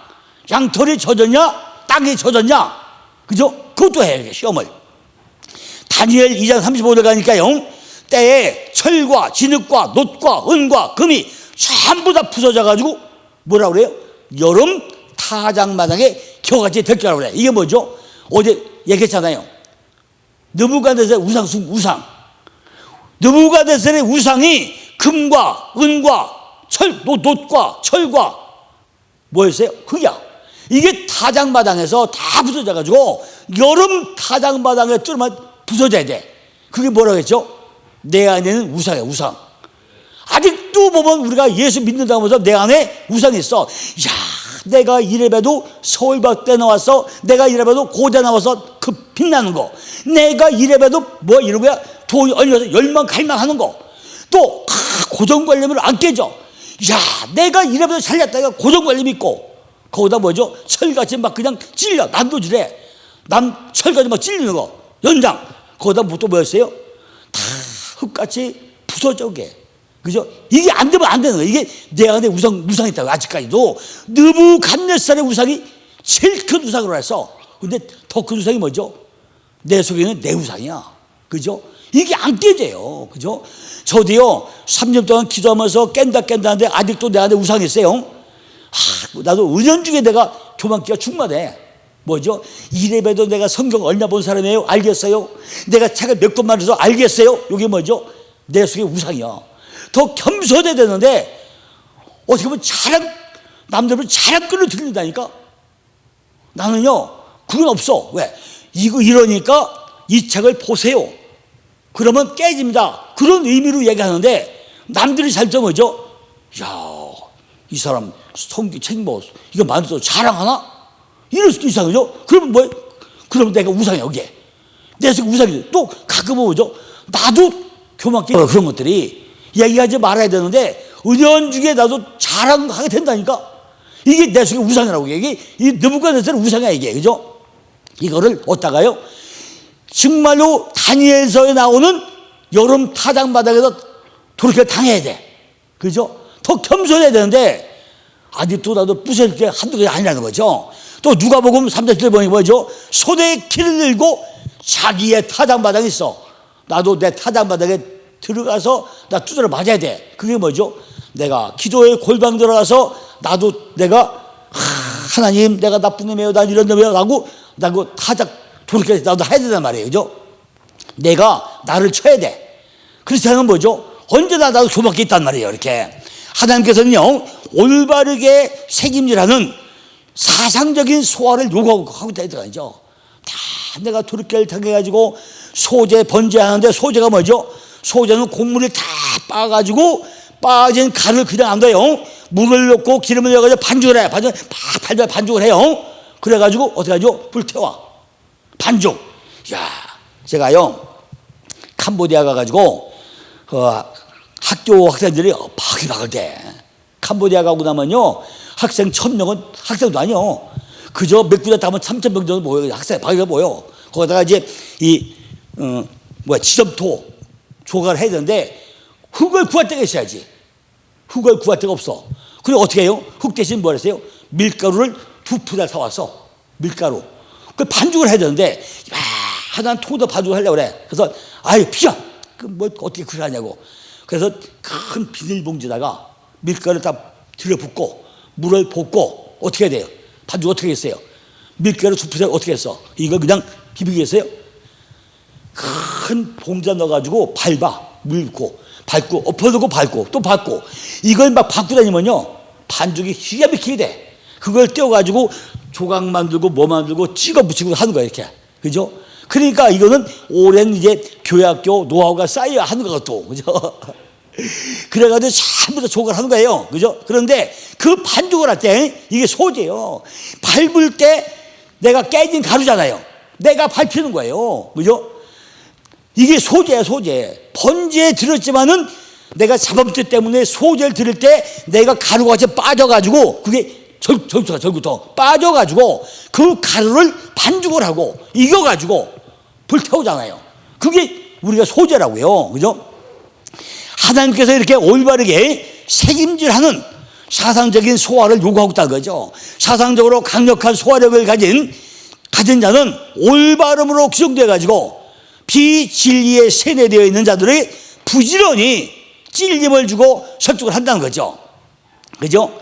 양털이 젖었냐? 땅이 젖었냐? 그죠? 그것도 해요, 시험을. 다니엘 2장 35절 가니까요, 때에 철과 진흙과 놋과 은과 금이 전부 다 부서져가지고 뭐라 그래요? 여름 타작마당에 겨같이 될 거라고 그래요. 이게 뭐죠? 어제 얘기했잖아요. 느부갓네살 우상. 느부갓네살의 우상이 금과 은과 놋과 철과 뭐였어요? 흙이야. 이게 타작마당에서 다 부서져가지고 여름 타작마당에 뚫으면 부서져야 돼. 그게 뭐라고 했죠? 내 안에는 우상이야, 우상. 아직도 보면 우리가 예수 믿는다고 하면서 내 안에 우상이 있어. 야, 내가 이래봬도 서울밖에 나왔어. 내가 이래봬도 고대 나와서 그 빛나는 거. 내가 이래봬도 뭐 이런 거야. 돈이 얼려서 열망 갈망하는 거. 또 고정관념을 안 깨져. 야, 내가 이러면서 살렸다가 고정관리 믿고 거기다 뭐죠? 철같이 막 그냥 찔려. 난도질해. 남 철같이 막 찔리는 거. 연장. 거기다 또 뭐였어요? 다 흙같이 부서져게. 그죠? 이게 안 되면 안 되는 거예요. 이게 내가 내 우상이 있다고. 아직까지도 느부갓네살의 우상이 제일 큰 우상으로 했어. 근데 더 큰 우상이 뭐죠? 내 속에 있는 내 우상이야. 그죠? 이게 안 깨져요. 그죠? 저도요, 3년 동안 기도하면서 깬다 하는데 아직도 내 안에 우상이 있어요. 나도 은연중에 내가 교만기가 충만해. 뭐죠? 이래봬도 내가 성경 얼마 본 사람이에요? 알겠어요? 내가 책을 몇 권만 해서 알겠어요? 이게 뭐죠? 내 속에 우상이야. 더 겸손해야 되는데 어떻게 보면 남들은 자랑꾼을 들린다니까. 나는요 그건 없어. 왜? 이러니까 이 책을 보세요. 그러면 깨집니다. 그런 의미로 얘기하는데 남들이 살짝 뭐죠? 야, 이 사람 성경 책 뭐 이거 만들어서 자랑하나? 이럴 수도 이상하죠? 그러면 뭐? 그러면 내가 우상이야 여기에. 내 속에 우상이. 또 가끔은 뭐죠? 나도 교만께 그런 것들이 얘기하지 말아야 되는데 은연중에 나도 자랑하게 된다니까. 이게 내 속에 우상이라고. 이게 이 느부갓네살의 우상이야 이게. 그죠? 이거를 어디다가요? 정말로 다니엘서에 나오는 여름 타작마당에서 도르게 당해야 돼. 그죠? 더 겸손해야 되는데 아직도 나도 부실 게 한두 개가 아니라는 거죠. 또 누가복음 3장 7절 보니 뭐죠? 손에 키를 들고 자기의 타작마당이 있어. 나도 내 타작마당에 들어가서 나 두드려 맞아야 돼. 그게 뭐죠? 내가 기도의 골방 들어가서 나도 내가 하나님 내가 나쁜 놈이에요. 난 이런 놈이에요. 라고 타작 그렇게 나도 해야 된단 말이에요. 그죠? 내가 나를 쳐야 돼. 크리스찬은 뭐죠? 언제나 나도 교만께 있단 말이에요. 이렇게. 하나님께서는요, 올바르게 책임지라는 사상적인 소화를 요구하고 있다니죠. 다 내가 도르케를 당해가지고 소재 번제하는데 소재가 뭐죠? 소재는 곡물이 다 빠가지고 빠진 가루를 그냥 안 둬요. 물을 넣고 기름을 넣어가지고 반죽을 해. 반죽을 해요. 그래가지고 어떻게 하죠? 불태워. 반죽. 야, 제가요 캄보디아 가가지고 학교 학생들이 바글바글 돼. 캄보디아 가고 나면요 학생 1000명은 학생도 아니요. 그저 몇 군데 가면 3000명 정도 모여. 학생 바글바글 모여. 거기다가 이제 지점토 조각을 해야 되는데 흙을 구할 데가 있어야지. 흙을 구할 데가 없어. 그리고 어떻게 해요? 흙 대신 뭐 했어요? 밀가루를 2푸대 사왔어. 밀가루. 그 반죽을 해야 되는데, 하나는 토도 반죽을 하려고 그래. 그래서, 아유, 피자! 뭐, 어떻게 그걸 하냐고. 그래서 큰 비닐봉지다가 밀가루를 다 들여붓고, 물을 붓고, 어떻게 해야 돼요? 반죽 어떻게 했어요? 밀가루 2푸대 어떻게 했어? 이거 그냥 비비겠어요? 큰 봉지에 넣어가지고 물 붓고, 밟고, 엎어놓고 밟고, 또 밟고. 이걸 막 밟고 다니면요, 반죽이 기가 막히게 돼. 그걸 떼어가지고 조각 만들고 뭐 만들고 찍어 붙이고 하는 거야, 이렇게. 그죠? 그러니까 이거는 오랜 이제 교회학교 노하우가 쌓여야 하는 것도. 그죠? 그래가지고 전부 다 조각을 하는 거예요. 그죠? 그런데 그 반죽을 할 때 이게 소재예요. 밟을 때 내가 깨진 가루잖아요. 내가 밟히는 거예요. 그죠? 이게 소재야, 소재. 번제에 들었지만은 내가 잡음질 때문에 소재를 들을 때 내가 가루가 같이 빠져가지고 그게 절부터 빠져가지고 그 가루를 반죽을 하고 이겨가지고 불태우잖아요. 그게 우리가 소재라고요. 그죠? 하나님께서 이렇게 올바르게 책임질하는 사상적인 소화를 요구하고 있다는 거죠. 사상적으로 강력한 소화력을 가진 자는 올바름으로 규정되어가지고 비진리에 세뇌되어 있는 자들이 부지런히 찔림을 주고 설득을 한다는 거죠. 그죠?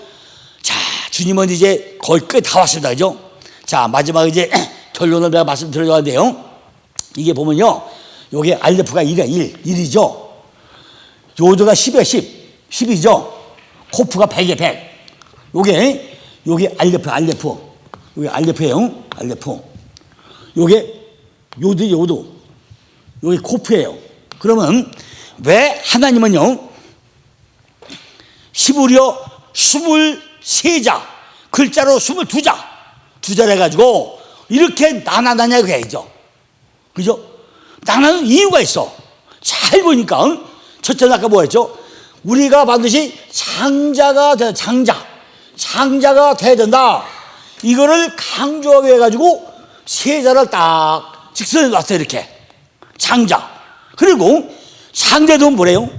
자, 주님은 이제 거의 끝에 다 왔습니다. 그죠? 자, 마지막 이제 결론을 내가 말씀드려야 하는데요. 이게 보면요. 요게 알레프가 1이죠. 요도가 10이야, 10이죠. 코프가 100이야, 100. 요게 알레프. 요게 알레프예요. 알레프. 요게 요도. 요게 코프예요. 그러면 왜 하나님은요, 히브리어 23자, 글자로 22자, 두 자를 해가지고 이렇게 나나나냐고 해야죠. 그죠? 나나는 이유가 있어. 잘 보니까, 첫째는 아까 뭐 했죠? 우리가 반드시 장자가 돼야 된다. 이거를 강조하게 해가지고 세자를 딱 직선에 놨어요. 이렇게 장자. 그리고 장자도 뭐래요?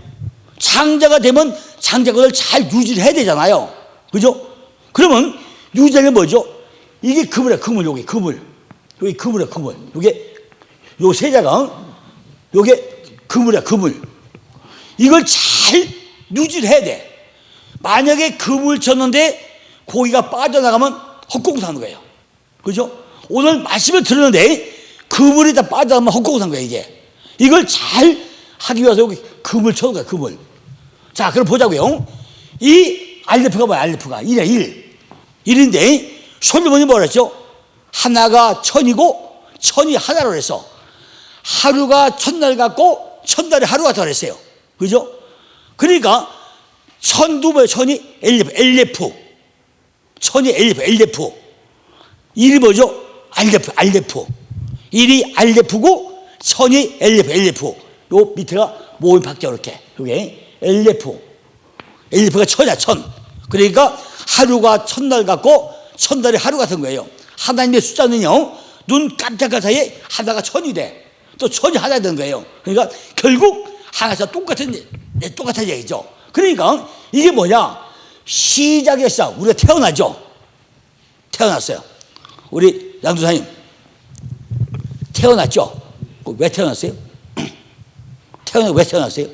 장자가 되면 장자권을 잘 유지를 해야 되잖아요. 그죠? 그러면 유지하는 뭐죠? 이게 그물이야. 그물. 여기 그물. 여기 그물이야. 그물. 요 세자가 요게 그물이야. 그물. 이걸 잘 유지를 해야 돼. 만약에 그물 쳤는데 고기가 빠져나가면 헛공사하는 거예요. 그죠? 오늘 말씀을 들었는데 그물이 다 빠져나가면 헛공사하는 거예요. 이걸 잘 하기 위해서 여기 그물 쳐는 거예요. 그물. 자, 그럼 보자고요. 이 알레프가 뭐야? 알레프가 1이야. 1. 1인데 솔로몬이 뭐라 했죠? 하나가 천이고 천이 하나로 그랬어. 하루가 첫날 같고 첫날이 하루 같다 그랬어요. 그죠? 그러니까 천도 뭐야? 천이 엘레프. 천이 엘레프. 1이 뭐죠? 알레프. 1이 알레프고 천이 엘레프. 요 밑에가 모임 박자 이렇게. 요게 엘레프가 천이야. 천. 그러니까 하루가 첫날 같고 첫날이 하루 같은 거예요. 하나님의 숫자는요, 눈 깜짝할 사이에 하나가 천이 돼. 또 천이 하나 되는 거예요. 그러니까 결국 하나가 똑같은 얘기죠. 그러니까 이게 뭐냐? 시작의 시작. 우리가 태어났어요. 우리 양도사님 태어났죠? 왜 태어났어요? 왜 태어났어요?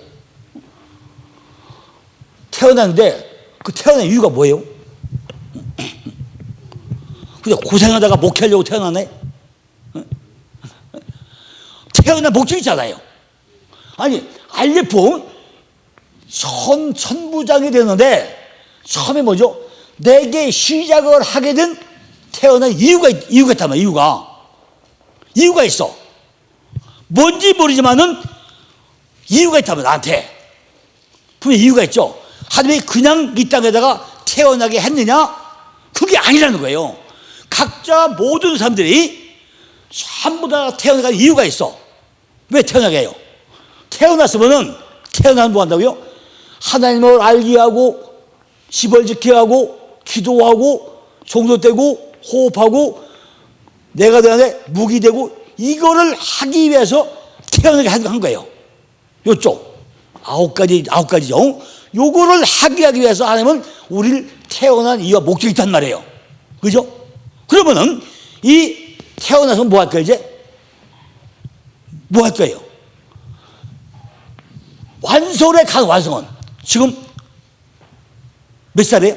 태어났는데 그 태어난 이유가 뭐예요? 근데 고생하다가 목회하려고 태어나네? 태어난 목적이 있잖아요. 아니, 알레프 천부장이 되는데 처음에 뭐죠? 내게 시작을 하게 된 태어난 이유가 있단 말이야. 이유가 있어. 뭔지 모르지만은 이유가 있단 말이야. 나한테 분명히 이유가 있죠. 하나님이 그냥 이 땅에다가 태어나게 했느냐? 그게 아니라는 거예요. 각자 모든 사람들이 전부 다 태어나게 이유가 있어. 왜 태어나게 해요? 태어나면 뭐 한다고요? 하나님을 알게 하고 집을 지켜야 하고 기도하고 종도되고 호흡하고 내가 되는데 무기 되고 이거를 하기 위해서 태어나게 한 거예요. 요쪽 아홉 가지죠. 요거를 하기 위해서 하나님은 우리를 태어난 이유와 목적이 있단 말이에요. 그죠? 그러면은 이 태어나서 뭐 할 거예요? 이제 뭐 할 거예요? 완성에 간 완성은 지금 몇 살이에요?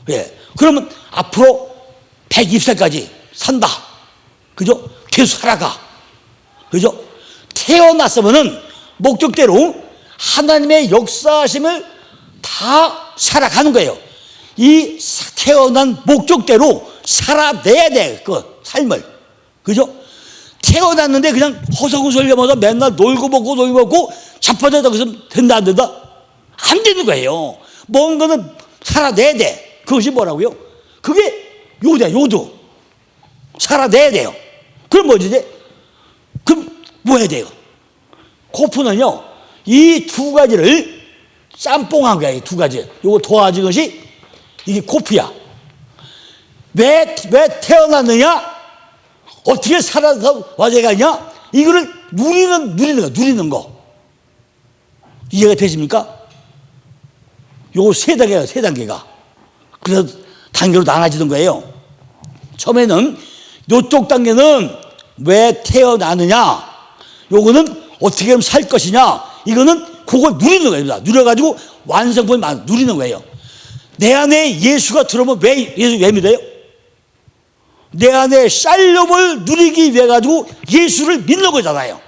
예. 그러면 앞으로 120살까지 산다. 그죠? 계속 살아가. 그죠? 태어났으면은 목적대로 하나님의 역사하심을 다 살아가는 거예요. 이 태어난 목적대로 살아내야 돼. 그 삶을. 그죠? 태어났는데 그냥 허성설려면서 맨날 놀고 먹고 자빠져서 거기서 된다 안 된다? 안 되는 거예요. 뭔가는 살아내야 돼. 그것이 뭐라고요? 그게 요도. 살아내야 돼요. 그럼 뭐지? 그럼 뭐 해야 돼요? 코프는요, 이 두 가지를 짬뽕한 거야. 이 두 가지. 요거 도와준 것이 이게 코프야. 왜 태어났느냐? 어떻게 살아서 와제가냐? 이거를 누리는 거. 이해가 되십니까? 요거 세 단계가. 그래서 단계로 나눠지는 거예요. 처음에는 요쪽 단계는 왜 태어나느냐? 요거는 어떻게 하면 살 것이냐? 이거는 그걸 누리는 거예요. 누려가지고 완성품을 누리는 거예요. 내 안에 예수가 들어오면 왜 믿어요? 내 안에 샬롬을 누리기 위해 가지고 예수를 믿는 거잖아요.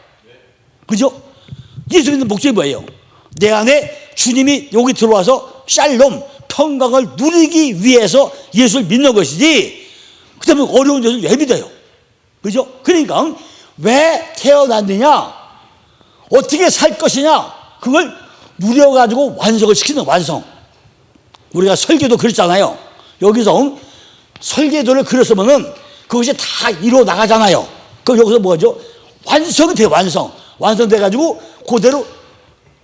그죠? 예수 믿는 목적이 뭐예요? 내 안에 주님이 여기 들어와서 샬롬, 평강을 누리기 위해서 예수를 믿는 것이지, 그 다음에 어려운 데서 왜 믿어요? 그죠? 그러니까 왜 태어났느냐? 어떻게 살 것이냐? 그걸 누려가지고 완성을 시키는 완성. 우리가 설계도 그랬잖아요. 여기서 설계도를 그렸으면은 그것이 다 이루어 나가잖아요. 그럼 여기서 뭐죠? 완성이 돼요. 완성돼가지고 그대로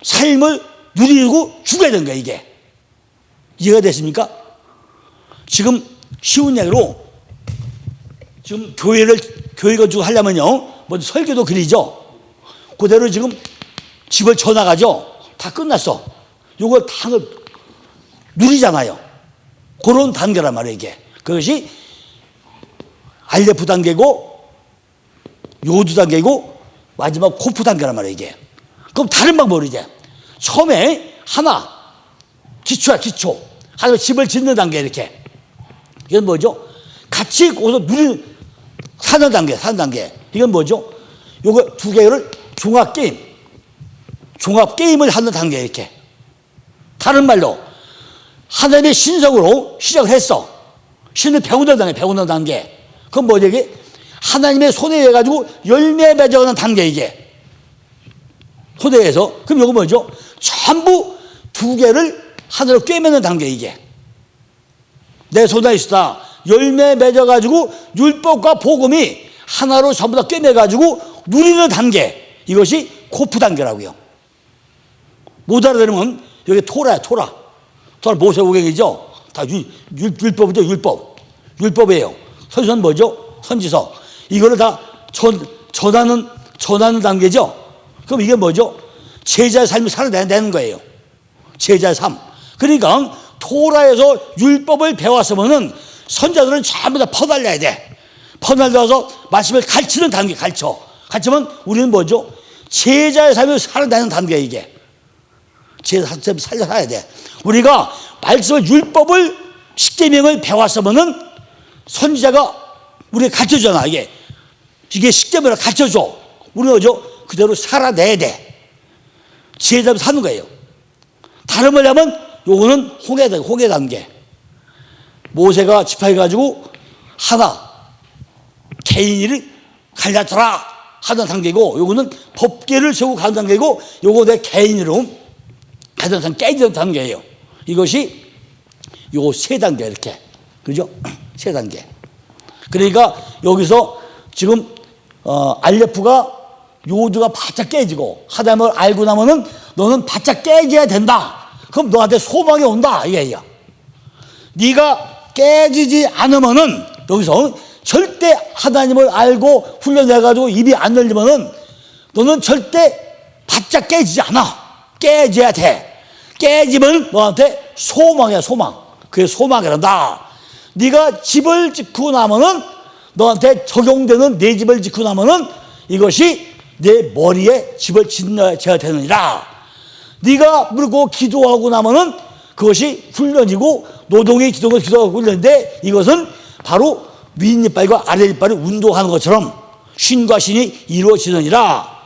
삶을 누리고 죽어야 되는 거야, 이게. 이해가 되십니까? 지금 쉬운 얘기로 지금 교회 건축 하려면요, 먼저 설계도 그리죠. 그대로 지금 집을 쳐나가죠. 다 끝났어. 요거 다 누리잖아요. 그런 단계란 말이에요, 이게. 그것이 RF 단계고, 요드 단계고, 마지막 코프 단계란 말이에요, 이게. 그럼 다른 방법으로 이제 처음에 하나, 기초야, 기초. 하나 집을 짓는 단계, 이렇게. 이건 뭐죠? 같이 거기서 사는 단계, 사는 단계. 이건 뭐죠? 요거 두 개를 종합게임을 하는 단계, 이렇게. 다른 말로, 하나님의 신성으로 시작을 했어. 신을 배우는 단계, 배우는 단계. 그건 뭐죠, 이게? 하나님의 손에 의해가지고 열매 맺어가는 단계, 이게. 손에 의해서. 그럼 요거 뭐죠? 전부 두 개를 하나로 꿰매는 단계, 이게. 내 손에 있다. 열매 맺어가지고 율법과 복음이 하나로 전부 다 꿰매가지고 누리는 단계. 이것이 코프 단계라고요. 못 알아들으면 여기 토라야, 토라. 토라 모세오경이죠. 다 율법이죠, 율법. 율법이에요. 선지서는 뭐죠? 선지서. 이거를 다 전하는 단계죠. 그럼 이게 뭐죠? 제자의 삶을 살아내는 거예요. 제자의 삶. 그러니까 토라에서 율법을 배웠으면은 선자들은 전부 다 퍼날려야 돼. 퍼날려서 말씀을 가르치는 단계, 가르치면 우리는 뭐죠? 제자의 삶을 살아내는 단계야, 이게. 제자의 삶을 살아야 돼. 우리가 말씀을, 율법을, 십계명을 배웠으면은 선지자가 우리가 가르쳐주잖아, 이게. 이게 십계명을 가르쳐줘. 우리는 뭐죠? 그대로 살아내야 돼. 제자로 사는 거예요. 다른 말 하면 요거는 홍해 단계. 모세가 지파해가지고 하나 개인을 갈라져라 하던 단계고, 요거는 법계를 세우고 가는 단계고, 요거 내 개인으로 가던 단계, 깨지는 단계예요. 이것이 요 세 단계, 이렇게. 그죠? 세 단계. 그러니까 여기서 지금 RF가 요드가 바짝 깨지고 하나님을 알고 나면은 너는 바짝 깨져야 된다. 그럼 너한테 소망이 온다, 이게야. 네가 깨지지 않으면은 여기서 절대 하나님을 알고 훈련해가지고 입이 안 열리면은 너는 절대 바짝 깨지지 않아. 깨져야 돼. 깨지면 너한테 소망이야, 소망. 그게 소망이란다. 네가 집을 짓고 나면은 너한테 적용되는 내 집을 짓고 나면은 이것이 내 머리에 집을 짓어야 되느니라. 네가 물고 기도하고 나면은 그것이 훈련이고, 노동의 기도가 기도하고 훈련인데, 이것은 바로 윗니빨과 아랫니빨을 운동하는 것처럼 신과 신이 이루어지느니라.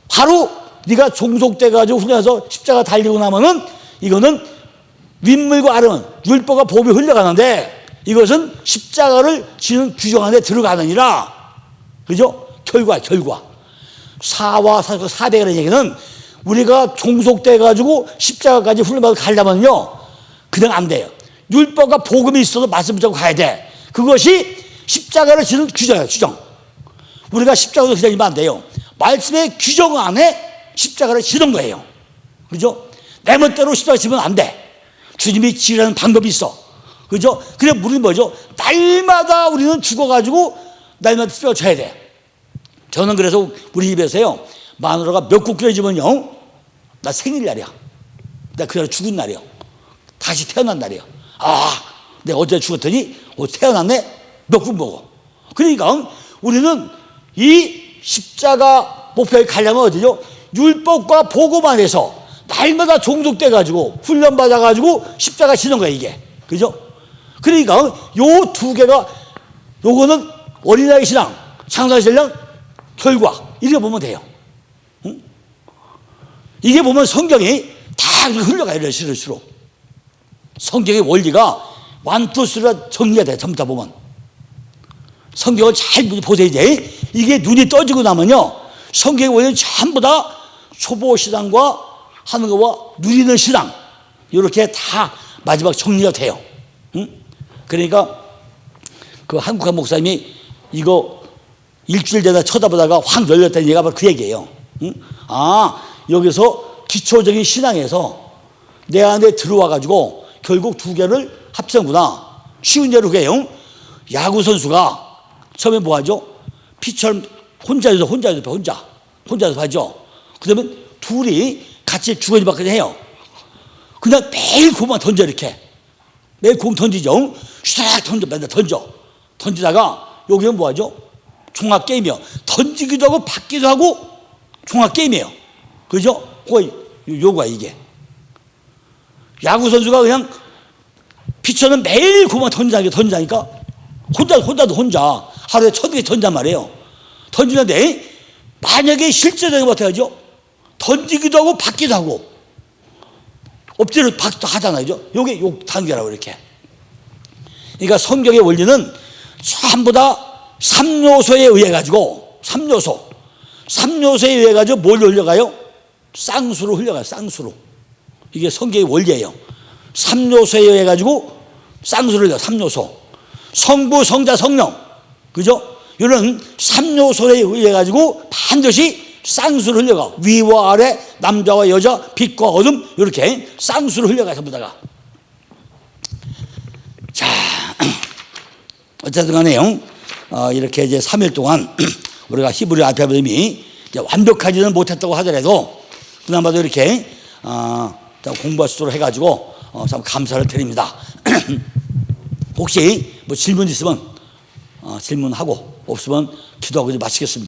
바로 네가 종속돼 가지고 훈련해서 십자가 달리고 나면은 이거는 윗물과 아랫물, 율법과 법이 흘러가는데, 이것은 십자가를 지는 규정 안에 들어가느니라. 그죠? 결과. 사와 사백이라는 얘기는 우리가 종속돼 가지고 십자가까지 훈련받아 가려면요, 그냥 안 돼요. 율법과 복음이 있어도 말씀 붙잡고 가야 돼. 그것이 십자가를 지는 규정이에요, 규정. 우리가 십자가도 그냥 이면 안 돼요. 말씀의 규정 안에 십자가를 지는 거예요. 그죠? 내 멋대로 십자가 지면 안 돼. 주님이 지라는 방법이 있어. 그죠? 그래, 우리는 뭐죠? 날마다 우리는 죽어가지고 날마다 십자가 져야 돼. 저는 그래서 우리 집에서요, 마누라가 몇 국기를 지면요, 나 생일날이야. 나 그날 죽은 날이야. 다시 태어난 날이야. 아, 내가 어제 죽었더니 태어났네? 몇 국 먹어. 그러니까 우리는 이 십자가 목표에 가려면 어디죠? 율법과 복음 안에서 날마다 종속돼가지고 훈련받아가지고 십자가 지는 거야, 이게. 그죠? 그러니까 요 두 개가, 요거는 어린아이 신앙, 창세기 신앙 결과, 이렇게 보면 돼요. 응? 이게 보면 성경이 다 흘러가요, 이럴수록. 성경의 원리가 1, 2, 3가 정리가 돼, 전부 다 보면. 성경을 잘 보세요, 이제. 이게 눈이 떠지고 나면요, 성경의 원리는 전부 다 초보 신앙과 하는 거와 누리는 신앙, 이렇게 다 마지막 정리가 돼요. 응? 그러니까 그 한국한 목사님이 이거 일주일 되다 쳐다보다가 확 열렸다는 얘기가 바로 그 얘기예요. 응? 아, 여기서 기초적인 신앙에서 내 안에 들어와 가지고 결국 두 개를 합치는구나. 쉬운 예로 그게요. 야구 선수가 처음에 뭐 하죠? 피처럼 혼자서 하죠. 그러면 둘이 같이 주거니받거니 해요. 그냥 매일 공만 던져 이렇게. 매일 공 던지죠. 슈락 던져, 맨날 던져. 던지다가 여기는 뭐 하죠? 종합 게임이요. 던지기도 하고 받기도 하고 종합 게임이에요. 그죠? 요거야 이게. 야구 선수가 그냥 피처는 매일 공만 던지니까 혼자 하루에 1,000개 던진단 말이에요. 던지는데 만약에 실제적인 거 어떻게 하죠? 던지기도 하고 받기도 하고 엎드려 받기도 하잖아요. 요게 요 단계라고 이렇게. 그러니까 성경의 원리는 전부 다 3요소에 의해 가지고 3요소에 의해 가지고 뭘 흘려가요? 쌍수로 흘려가요. 쌍수로. 이게 성경의 원리예요. 3요소에 의해 가지고 쌍수를 흘려. 3요소. 성부, 성자, 성령. 그죠? 이런 3요소에 의해 가지고 반드시 쌍수를 흘려가. 위와 아래, 남자와 여자, 빛과 어둠, 이렇게 쌍수를 흘려가, 전부 다가. 자, 어쨌든 간에요. 이렇게 이제 3일 동안 우리가 히브리 알파벳이 완벽하지는 못했다고 하더라도 그나마도 이렇게 공부할 수 있도록 해가지고 참 감사를 드립니다. 혹시 뭐 질문 있으면 질문하고 없으면 기도하고 이제 마치겠습니다.